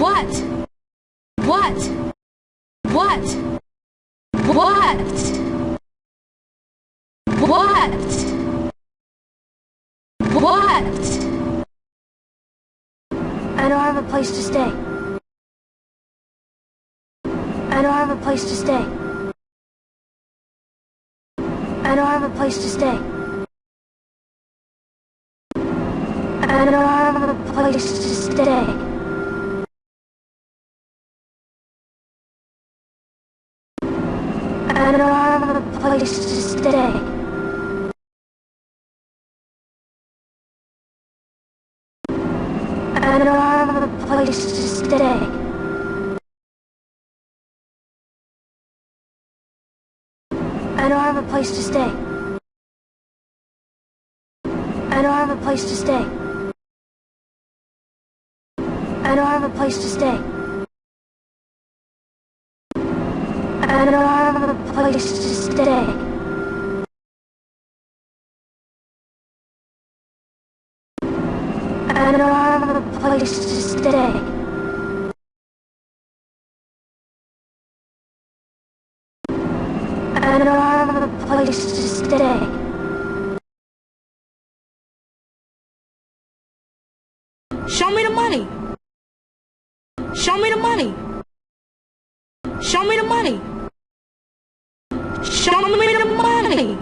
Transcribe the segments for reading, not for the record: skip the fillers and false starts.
What? What? What? What? What? What? I don't have a place to stay. I don't have a place to stay. I don't have a place to stay. I don't have a place to stay. I don't have a place to stay. I don't have a place to stay. I don't have a place to stay. I don't have a place to stay. I don't have a place to stay. I don't have a place to stay. I don't have a place to stay. I don't have a place to stay. Show me the money. Show me the money. Show me the money. Show me the money.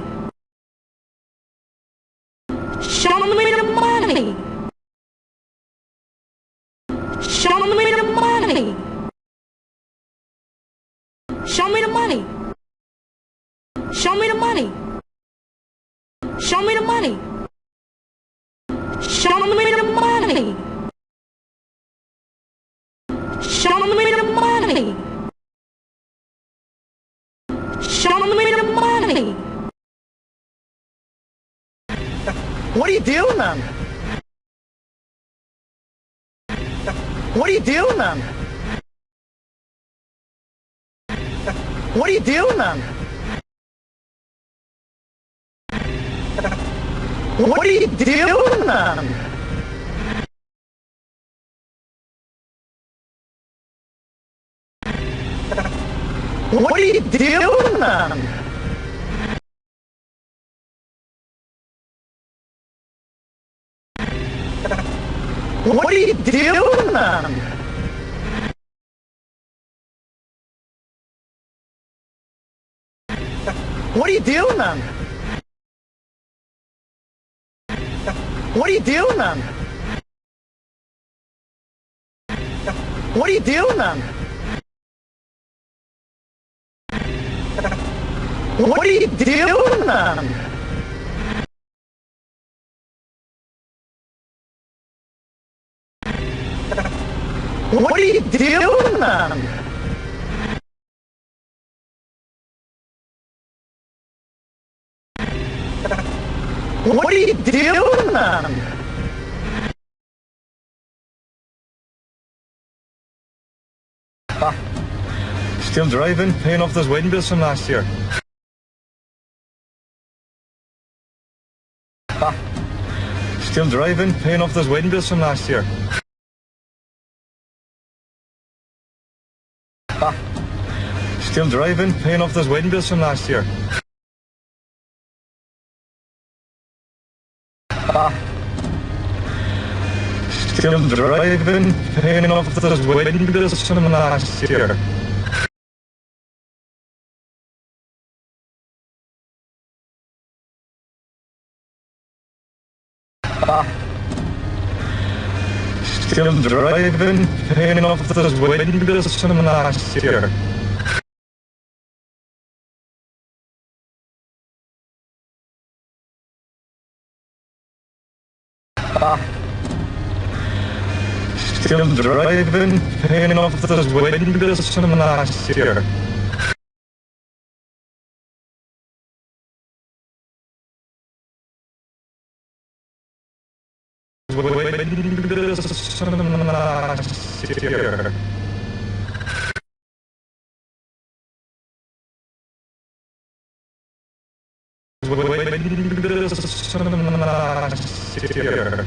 Show me the money. Show me the money. Show me the money. Show me the money. Show me the money. Show me the money. Show me the money. Show me the money. What are you doing, man? What are you doing, man? What are you doing, man? What are you doing, man? What are you doing, man? What are you doing, man? What are you doing, man? What are you doing, man? What are you doing, man? What are you doing, man? What are you doing, man? What are you doing, man? Still driving, paying off those wedding bills from last year. Still driving, paying off those wedding bills from last year. Still driving, paying off those wedding bills from last year. Still driving, paying off those wedding bills from last year. Still driving, paying off those wedding bills from last year. Still driving, paying off those wedding bills from last year. Wedding bills from last year. Wedding bills from last year.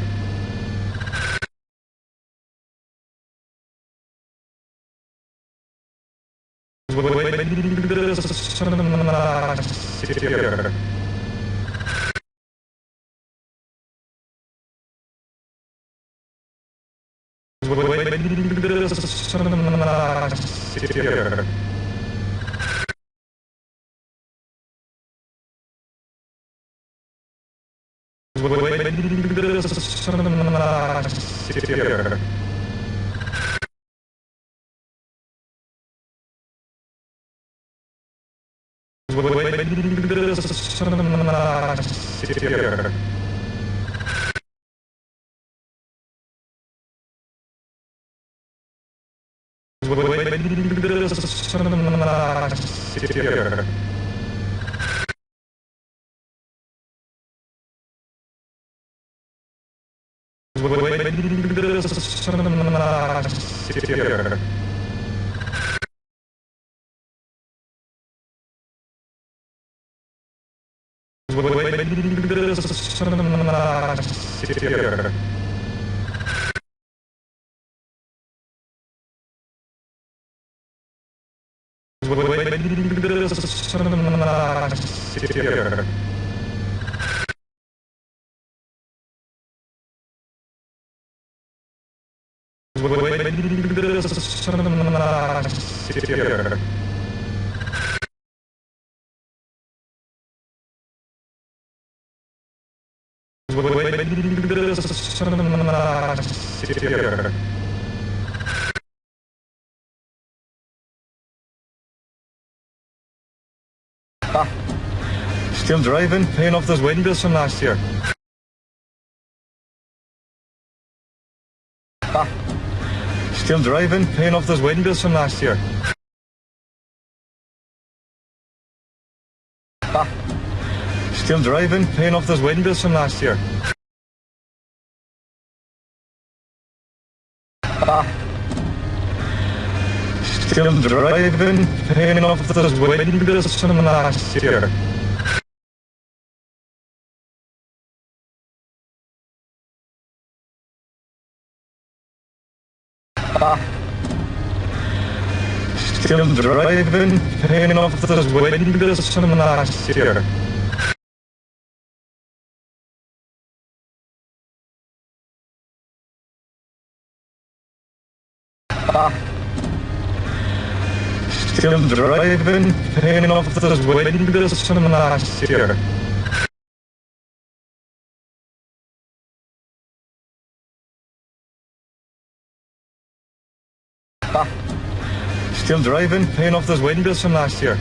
Still driving, paying off those windows from last year. Still driving, paying off those windows from last year. Still driving, paying off those windows from last year. Still driving, paying off those windows from last year. Still driving, paying off those windows from last year. Still driving, paying off those windows from last year. Still driving, paying off those windows from last year. Still driving, paying off those windows from last year.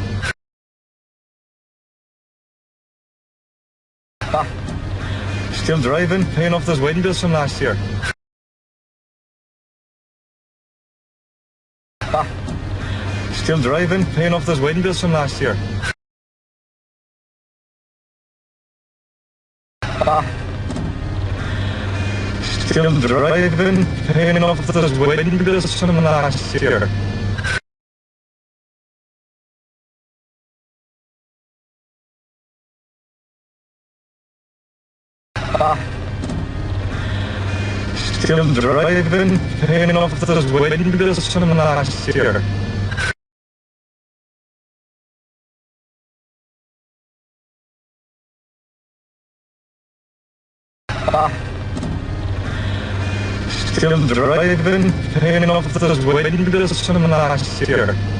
Still driving, paying off those windows from last year. Still driving, paying off those windows from last year. Still driving, paying off those windows from last year. Still driving, paying off those windows from last year.